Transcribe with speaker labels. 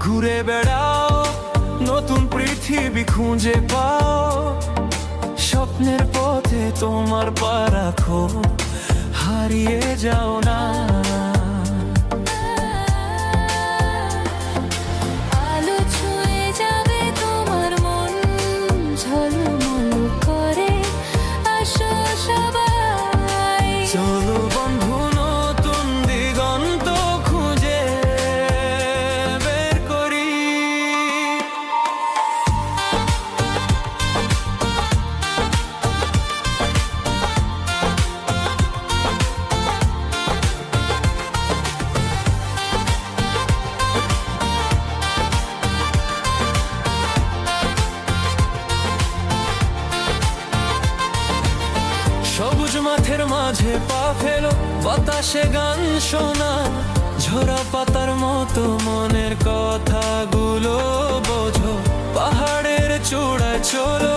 Speaker 1: ঘুরে বেড়াও, নতুন পৃথিবী খুঁজে পাও, স্বপ্নের পথে তোমার পা রাখো, হারিয়ে যাও না।
Speaker 2: আলো ছুঁয়ে যাবে তোমার মন, ঝলমল করে আসো সবাই।
Speaker 1: চলো বন্ধু, নতুন দিগন্ত খুঁজে বের করি। সবুজ মাঠের মাঝে পা ফেলো, বাতাসে গান শোনা, ঝরা পাতার মতো মনের কথাগুলো বোঝো। পাহাড়ের চূড়ায় চলো,